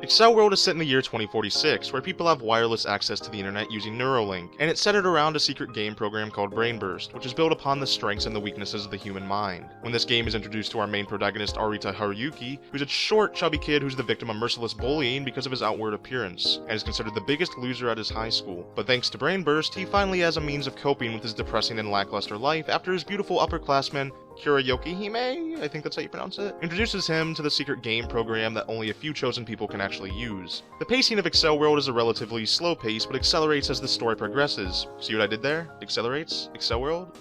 Accel World is set in the year 2046, where people have wireless access to the internet using Neuralink, and it's centered around a secret game program called Brainburst, which is built upon the strengths and the weaknesses of the human mind. When this game is introduced to our main protagonist Arita Haruyuki, who's a short, chubby kid who's the victim of merciless bullying because of his outward appearance, and is considered the biggest loser at his high school. But thanks to Brainburst, he finally has a means of coping with his depressing and lackluster life after his beautiful upperclassman Kurayoki Hime, I think that's how you pronounce it, introduces him to the secret game program that only a few chosen people can actually use. The pacing of Accel World is a relatively slow pace, but accelerates as the story progresses. See what I did there? Accelerates? Accel World?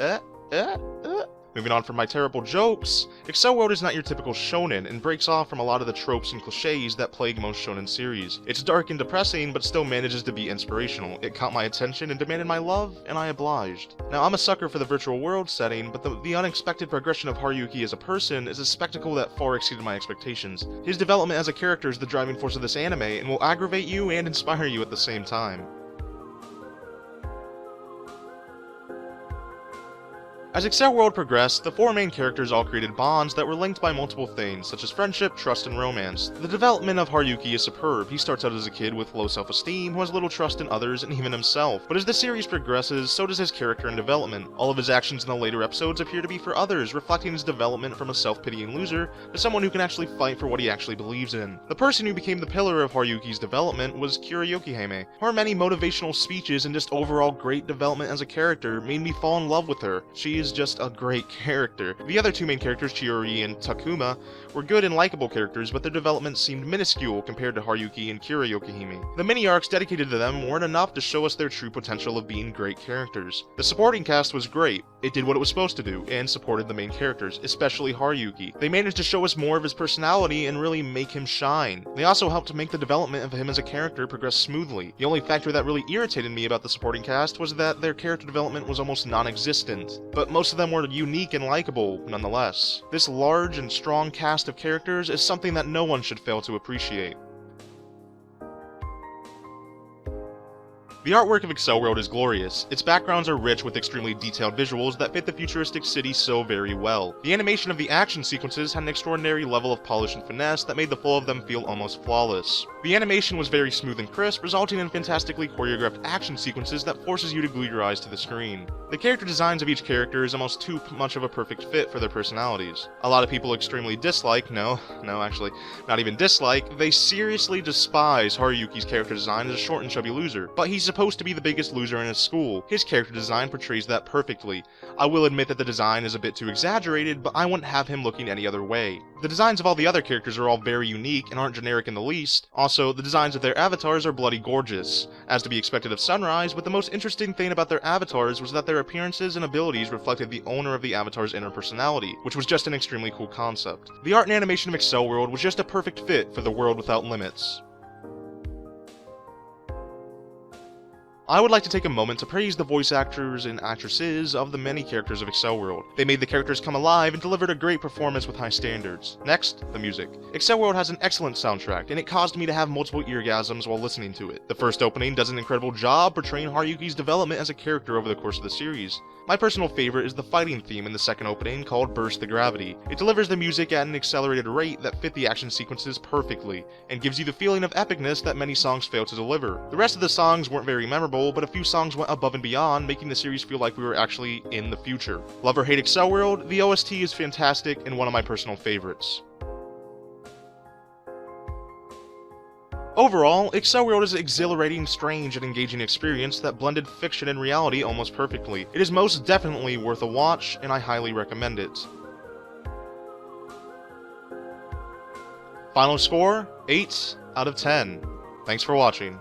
Moving on from my terrible jokes, Accel World is not your typical shonen, and breaks off from a lot of the tropes and cliches that plague most shonen series. It's dark and depressing, but still manages to be inspirational. It caught my attention and demanded my love, and I obliged. Now, I'm a sucker for the virtual world setting, but the unexpected progression of Haruyuki as a person is a spectacle that far exceeded my expectations. His development as a character is the driving force of this anime, and will aggravate you and inspire you at the same time. As Accel World progressed, the four main characters all created bonds that were linked by multiple things, such as friendship, trust, and romance. The development of Haruyuki is superb. He starts out as a kid with low self-esteem, who has little trust in others and even himself. But as the series progresses, so does his character and development. All of his actions in the later episodes appear to be for others, reflecting his development from a self-pitying loser to someone who can actually fight for what he actually believes in. The person who became the pillar of Haruyuki's development was Kurayoki Hime. Her many motivational speeches and just overall great development as a character made me fall in love with her. She is just a great character. The other two main characters, Chiori and Takuma, were good and likable characters, but their development seemed minuscule compared to Haruyuki and Kurayoki Hime. The mini-arcs dedicated to them weren't enough to show us their true potential of being great characters. The supporting cast was great. It did what it was supposed to do, and supported the main characters, especially Haruyuki. They managed to show us more of his personality and really make him shine. They also helped to make the development of him as a character progress smoothly. The only factor that really irritated me about the supporting cast was that their character development was almost non-existent, but most of them were unique and likable nonetheless. This large and strong cast of characters is something that no one should fail to appreciate. The artwork of Accel World is glorious. Its backgrounds are rich with extremely detailed visuals that fit the futuristic city so very well. The animation of the action sequences had an extraordinary level of polish and finesse that made the flow of them feel almost flawless. The animation was very smooth and crisp, resulting in fantastically choreographed action sequences that forces you to glue your eyes to the screen. The character designs of each character is almost too much of a perfect fit for their personalities. A lot of people extremely dislike, actually, not even dislike, they seriously despise Haruyuki's character design as a short and chubby loser, but he's supposed to be the biggest loser in his school. His character design portrays that perfectly. I will admit that the design is a bit too exaggerated, but I wouldn't have him looking any other way. The designs of all the other characters are all very unique and aren't generic in the least. Also, the designs of their avatars are bloody gorgeous, as to be expected of Sunrise, but the most interesting thing about their avatars was that their appearances and abilities reflected the owner of the avatar's inner personality, which was just an extremely cool concept. The art and animation of Accel World was just a perfect fit for the world without limits. I would like to take a moment to praise the voice actors and actresses of the many characters of Accel World. They made the characters come alive and delivered a great performance with high standards. Next, the music. Accel World has an excellent soundtrack, and it caused me to have multiple eargasms while listening to it. The first opening does an incredible job portraying Haruyuki's development as a character over the course of the series. My personal favorite is the fighting theme in the second opening called Burst the Gravity. It delivers the music at an accelerated rate that fit the action sequences perfectly, and gives you the feeling of epicness that many songs fail to deliver. The rest of the songs weren't very memorable, but a few songs went above and beyond, making the series feel like we were actually in the future. Love or hate Accel World, the OST is fantastic and one of my personal favorites. Overall, Accel World is an exhilarating, strange, and engaging experience that blended fiction and reality almost perfectly. It is most definitely worth a watch, and I highly recommend it. Final score, 8 out of 10. Thanks for watching.